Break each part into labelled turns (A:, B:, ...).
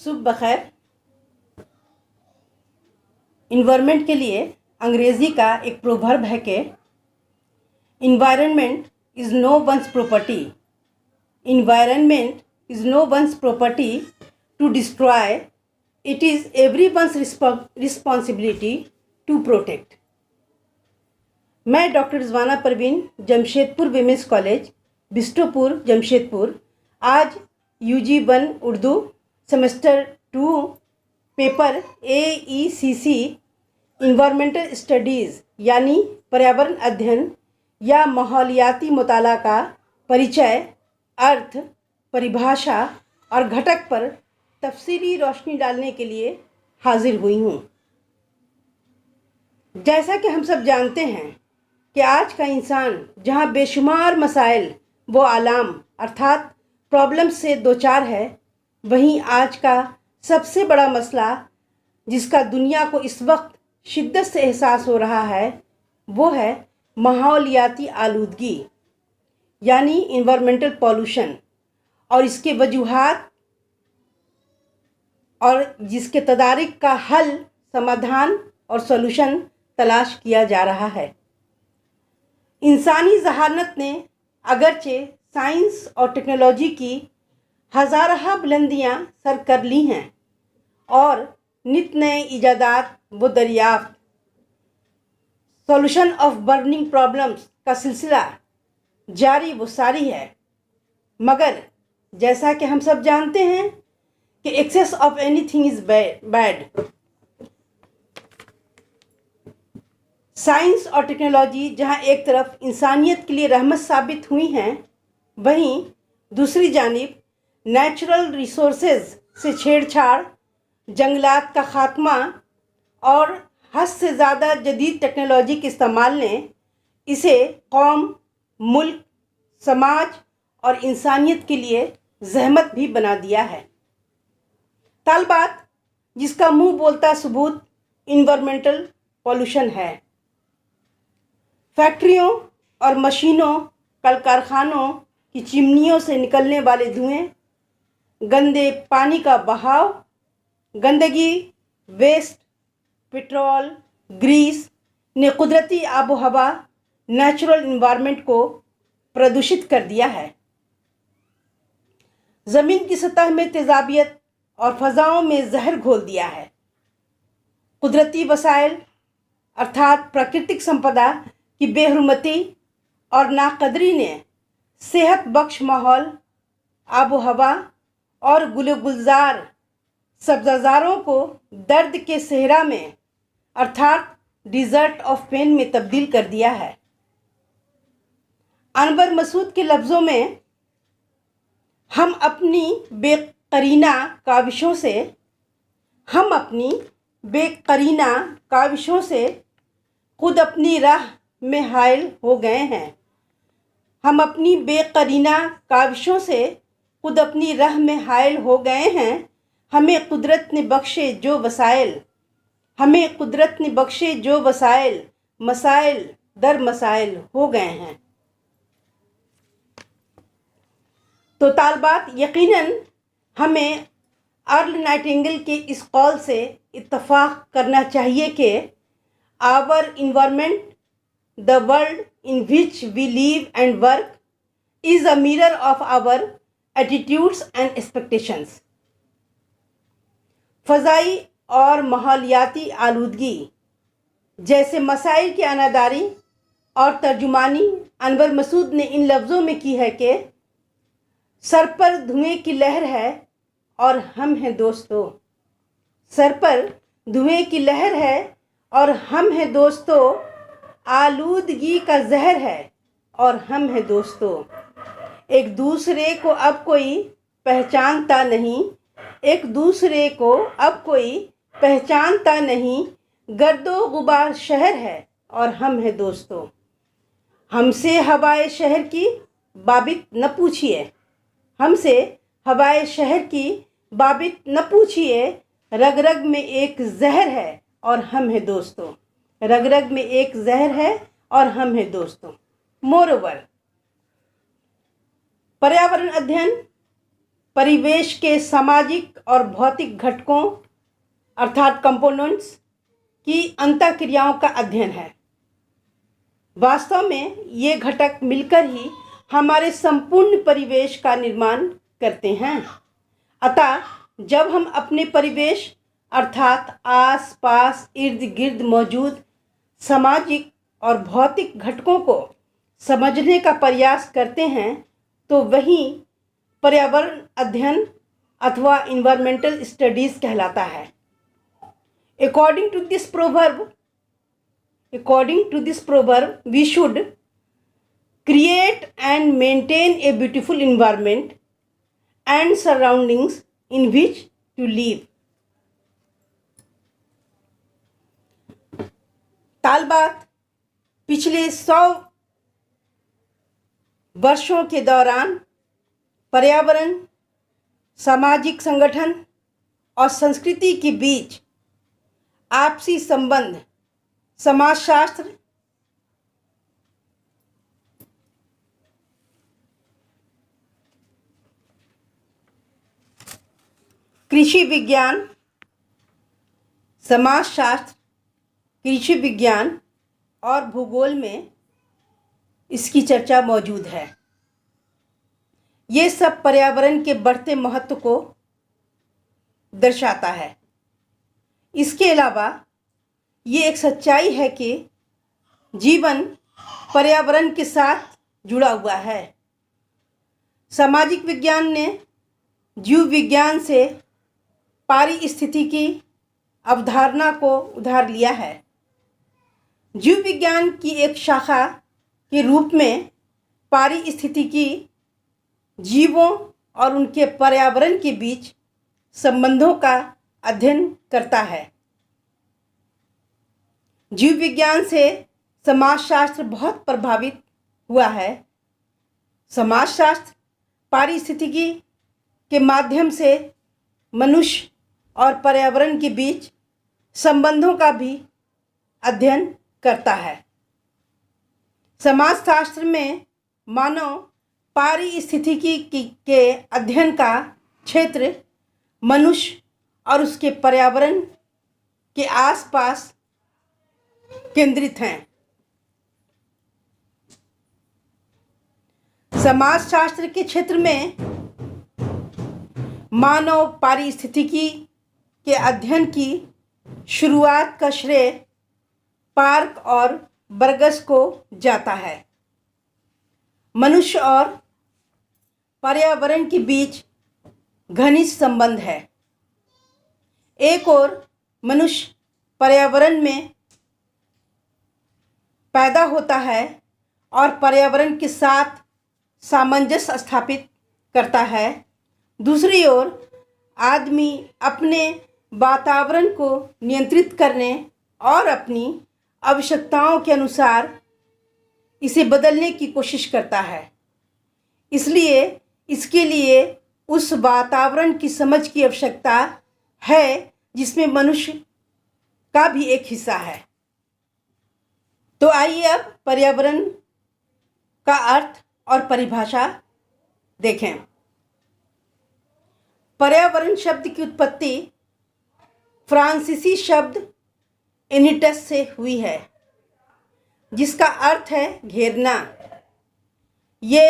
A: सुबह बखैर। इन्वायरमेंट के लिए अंग्रेज़ी का एक प्रोवर्ब है कि environment is no one's property, environment is no one's property to destroy, it is every one's responsibility to protect. मैं doctor Rizwana Parveen, Jamshedpur women's college, Bistupur, Jamshedpur, आज UG1 Urdu semester 2 paper AECC environmental studies यानी पर्यावरण अध्ययन या माहौलियाती मुताला का परिचय, अर्थ, परिभाषा और घटक पर तफसीली रोशनी डालने के लिए हाजिर हुई हूँ। जैसा कि हम सब जानते हैं कि आज का इंसान जहाँ बेशुमार मसाइल व आलाम अर्थात प्रॉब्लम से दोचार है, वहीं आज का सबसे बड़ा मसला जिसका दुनिया को इस वक्त शिद्दत से एहसास हो रहा है वो है माहौलियाती आलूदगी यानी इन्वायरमेंटल पॉल्यूशन, और इसके वजूहात और जिसके तदारिक का हल, समाधान और सॉल्यूशन तलाश किया जा रहा है। इंसानी जहानत ने अगरचे साइंस और टेक्नोलॉजी की हज़ारहा बुलंदियां सर कर ली हैं और नित नए इजादात व दरियाफ्त, सॉल्यूशन ऑफ बर्निंग प्रॉब्लम्स का सिलसिला जारी व सारी है, मगर जैसा कि हम सब जानते हैं कि excess of anything is bad. Science और टेक्नोलॉजी जहां एक तरफ इंसानियत के लिए रहमत साबित हुई हैं, वहीं दूसरी जानिब नेचुरल रिसोर्सेज से छेड़छाड़, जंगलात का ख़ात्मा और हद से ज़्यादा जदीद टेक्नोलॉजी के इस्तेमाल ने इसे कौम, मुल्क, समाज और इंसानियत के लिए जहमत भी बना दिया है। तालबात जिसका मुंह बोलता सबूत इन्वायरमेंटल पॉल्यूशन है। फैक्ट्रियों और मशीनों, कल कारखानों की चिमनियों से निकलने वाले धुएं, गंदे पानी का बहाव, गंदगी, वेस्ट, पेट्रोल, ग्रीस ने कुदरती आबो हवा, नेचुरल इन्वायरमेंट को प्रदूषित कर दिया है। ज़मीन की सतह में तेज़ाबियत और फ़ज़ाओं में जहर घोल दिया है। कुदरती वसाइल अर्थात प्राकृतिक संपदा की बेहुरमती और नाकदरी ने सेहत बख्श माहौल, आबो हवा और गुलजार सब्ज़ारों को दर्द के सहरा में अर्थात डिज़र्ट ऑफ पेन में तब्दील कर दिया है। अनवर मसूद के लफ्ज़ों में, हम अपनी बेकरीना काविशों से खुद अपनी राह में हायल हो गए हैं। हम अपनी बेकरीना काविशों से खुद अपनी राह में हायल हो गए हैं। हमें कुदरत ने बख्शे जो वसाइल मसाइल दर मसाइल हो गए हैं। तो तालबात यकीनन हमें अर्ल नाइटिंगेल के इस कौल से इत्तफाक करना चाहिए कि our environment, the world in which we live and work, is a mirror of our attitudes and expectations. फ़ज़ाई और माहौलियाती आलूदगी जैसे मसाइल की अनादारी और तर्जुमानी अनवर मसूद ने इन लफ्ज़ों में की है कि सर पर धुएं की लहर है और हम हैं दोस्तों। सर पर धुएं की लहर है और हम हैं दोस्तों। आलूदगी का जहर है और हम हैं दोस्तों। एक दूसरे को अब कोई पहचानता नहीं, गर्दो गुबार शहर है और हम हैं दोस्तों। हमसे हवाए शहर की बाबित न पूछिए, रग रग में एक जहर है और हम हैं दोस्तों। रग में एक जहर है और हम हैं दोस्तों। मोरओवर, पर्यावरण अध्ययन परिवेश के सामाजिक और भौतिक घटकों अर्थात कंपोनेंट्स की अंतःक्रियाओं का अध्ययन है। वास्तव में ये घटक मिलकर ही हमारे संपूर्ण परिवेश का निर्माण करते हैं। अतः जब हम अपने परिवेश अर्थात आस पास इर्द गिर्द मौजूद सामाजिक और भौतिक घटकों को समझने का प्रयास करते हैं तो वही पर्यावरण अध्ययन अथवा इन्वायरमेंटल स्टडीज कहलाता है। According to this proverb, we should create and maintain a beautiful environment and surroundings in which to live. तालबात पिछले 100 वर्षों के दौरान पर्यावरण, सामाजिक संगठन और संस्कृति के बीच आपसी संबंध, समाजशास्त्र, कृषि विज्ञान, समाजशास्त्र, कृषि विज्ञान और भूगोल में इसकी चर्चा मौजूद है। ये सब पर्यावरण के बढ़ते महत्व को दर्शाता है। इसके अलावा ये एक सच्चाई है कि जीवन पर्यावरण के साथ जुड़ा हुआ है। सामाजिक विज्ञान ने जीव विज्ञान से पारिस्थितिकी अवधारणा को उधार लिया है। जीव विज्ञान की एक शाखा के रूप में पारिस्थितिकी जीवों और उनके पर्यावरण के बीच संबंधों का अध्ययन करता है। जीव विज्ञान से समाजशास्त्र बहुत प्रभावित हुआ है। समाजशास्त्र पारिस्थितिकी के माध्यम से मनुष्य और पर्यावरण के बीच संबंधों का भी अध्ययन करता है। समाजशास्त्र में मानव पारिस्थितिकी के अध्ययन का क्षेत्र मनुष्य और उसके पर्यावरण के आसपास केंद्रित हैं। समाजशास्त्र के क्षेत्र में मानव पारिस्थितिकी के अध्ययन की शुरुआत का श्रेय पार्क और बर्गस को जाता है। मनुष्य और पर्यावरण के बीच घनिष्ठ संबंध है। एक ओर मनुष्य पर्यावरण में पैदा होता है और पर्यावरण के साथ सामंजस्य स्थापित करता है। दूसरी ओर आदमी अपने वातावरण को नियंत्रित करने और अपनी आवश्यकताओं के अनुसार इसे बदलने की कोशिश करता है। इसलिए इसके लिए उस वातावरण की समझ की आवश्यकता है जिसमें मनुष्य का भी एक हिस्सा है। तो आइए अब पर्यावरण का अर्थ और परिभाषा देखें। पर्यावरण शब्द की उत्पत्ति फ्रांसीसी शब्द इनिटस से हुई है, जिसका अर्थ है घेरना। ये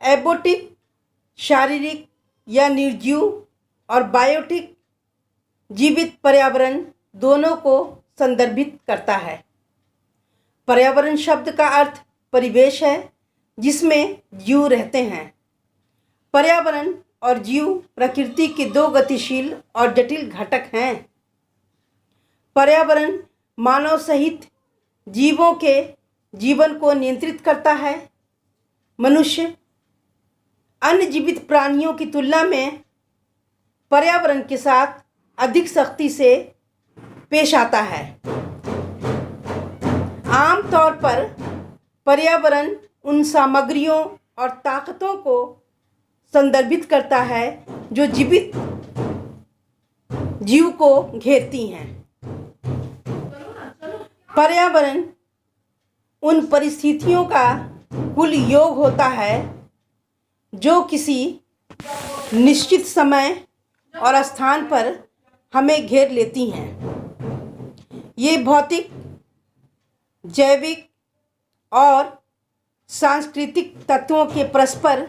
A: एबोटिक शारीरिक या निर्जीव और बायोटिक जीवित पर्यावरण दोनों को संदर्भित करता है। पर्यावरण शब्द का अर्थ परिवेश है जिसमें जीव रहते हैं। पर्यावरण और जीव प्रकृति के दो गतिशील और जटिल घटक हैं। पर्यावरण मानव सहित जीवों के जीवन को नियंत्रित करता है। मनुष्य अन्य जीवित प्राणियों की तुलना में पर्यावरण के साथ अधिक सख्ती से पेश आता है। आमतौर पर पर्यावरण उन सामग्रियों और ताकतों को संदर्भित करता है जो जीवित जीव को घेरती हैं। पर्यावरण उन परिस्थितियों का कुल योग होता है जो किसी निश्चित समय और स्थान पर हमें घेर लेती हैं। ये भौतिक, जैविक और सांस्कृतिक तत्वों के परस्पर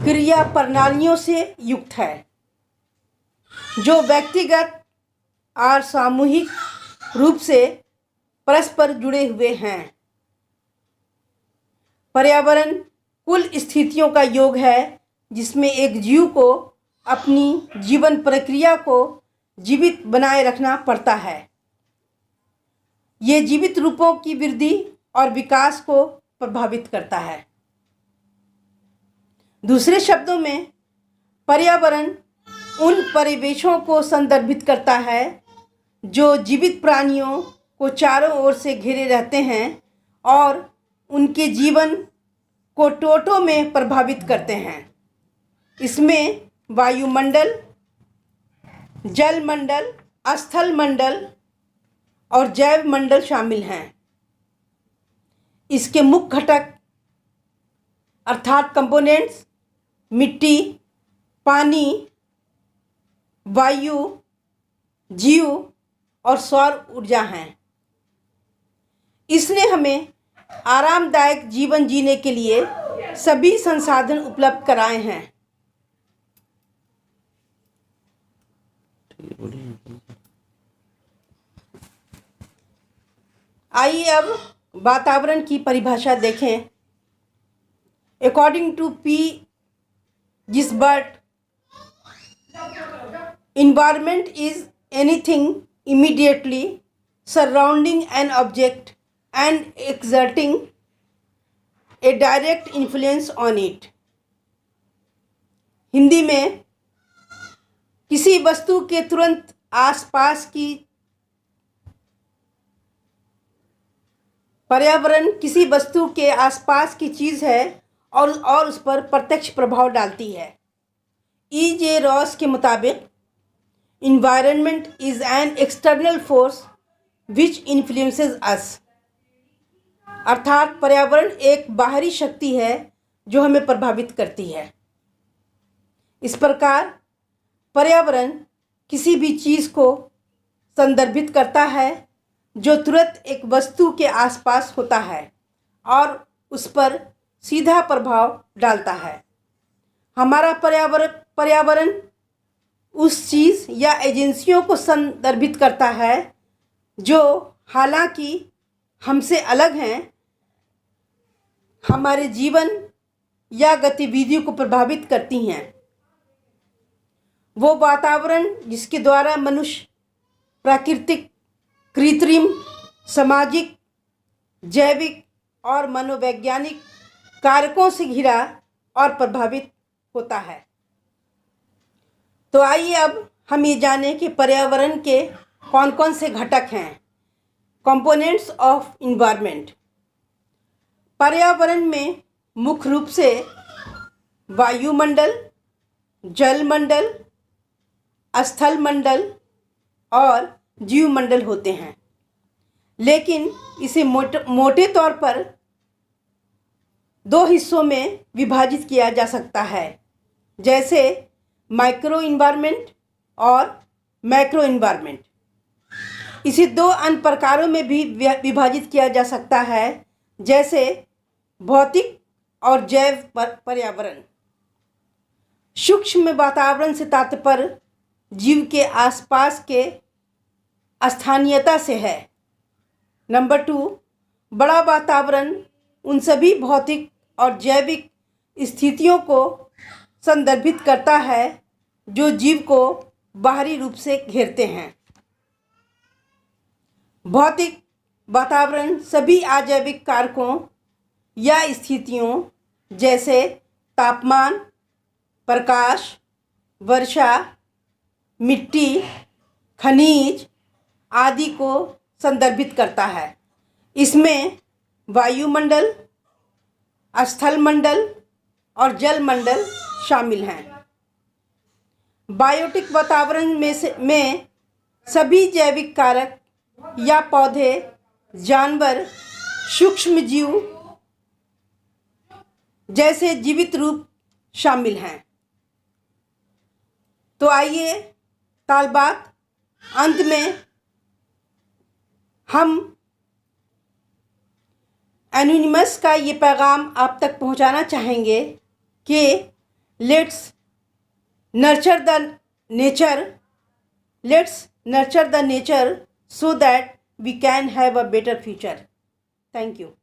A: क्रिया प्रणालियों से युक्त है, जो व्यक्तिगत और सामूहिक रूप से परस्पर जुड़े हुए हैं। पर्यावरण कुल स्थितियों का योग है जिसमें एक जीव को अपनी जीवन प्रक्रिया को जीवित बनाए रखना पड़ता है। ये जीवित रूपों की वृद्धि और विकास को प्रभावित करता है। दूसरे शब्दों में, पर्यावरण उन परिवेशों को संदर्भित करता है जो जीवित प्राणियों को चारों ओर से घेरे रहते हैं और उनके जीवन को टोटों में प्रभावित करते हैं। इसमें वायुमंडल, जलमंडल, स्थल मंडल और जैव मंडल शामिल हैं। इसके मुख्य घटक अर्थात कंपोनेंट्स मिट्टी, पानी, वायु, जीव और सौर ऊर्जा हैं। इसने हमें आरामदायक जीवन जीने के लिए सभी संसाधन उपलब्ध कराए हैं। आइए अब वातावरण की परिभाषा देखें। According to P Gisbert, environment is anything immediately surrounding an object and exerting a direct influence on it। Hindi में, किसी वस्तु के तुरंत आसपास की पर्यावरण किसी वस्तु के आसपास की चीज़ है और उस पर प्रत्यक्ष प्रभाव डालती है। E.J. रॉस के मुताबिक, environment is an external force which influences us। अर्थात पर्यावरण एक बाहरी शक्ति है जो हमें प्रभावित करती है। इस प्रकार पर्यावरण किसी भी चीज़ को संदर्भित करता है जो तुरंत एक वस्तु के आसपास होता है और उस पर सीधा प्रभाव डालता है। हमारा पर्यावरण उस चीज़ या एजेंसियों को संदर्भित करता है जो हालांकि हमसे अलग हैं, हमारे जीवन या गतिविधियों को प्रभावित करती हैं। वो वातावरण जिसके द्वारा मनुष्य प्राकृतिक, कृत्रिम, सामाजिक, जैविक और मनोवैज्ञानिक कारकों से घिरा और प्रभावित होता है। तो आइए अब हम ये जानें कि पर्यावरण के कौन कौन से घटक हैं। Components of environment. पर्यावरण में मुख्य रूप से वायुमंडल, जलमंडल, स्थल मंडल और जीवमंडल होते हैं, लेकिन इसे मोटे तौर पर दो हिस्सों में विभाजित किया जा सकता है, जैसे माइक्रो इन्वायरमेंट और मैक्रो इन्वायरमेंट। इसे दो अन्य प्रकारों में भी विभाजित किया जा सकता है, जैसे भौतिक और जैव पर्यावरण। सूक्ष्म वातावरण से तात्पर्य जीव के आसपास के स्थानीयता से है। नंबर 2, बड़ा वातावरण उन सभी भौतिक और जैविक स्थितियों को संदर्भित करता है जो जीव को बाहरी रूप से घेरते हैं। भौतिक वातावरण सभी अजैविक कारकों या स्थितियों जैसे तापमान, प्रकाश, वर्षा, मिट्टी, खनिज आदि को संदर्भित करता है। इसमें वायुमंडल, स्थल मंडल और जल मंडल शामिल हैं। बायोटिक वातावरण में सभी जैविक कारक या पौधे, जानवर, सूक्ष्म जीव जैसे जीवित रूप शामिल हैं। तो आइए तालबात अंत में हम एनोनिमस का ये पैगाम आप तक पहुंचाना चाहेंगे कि let's nurture the nature so that we can have a better future. Thank you.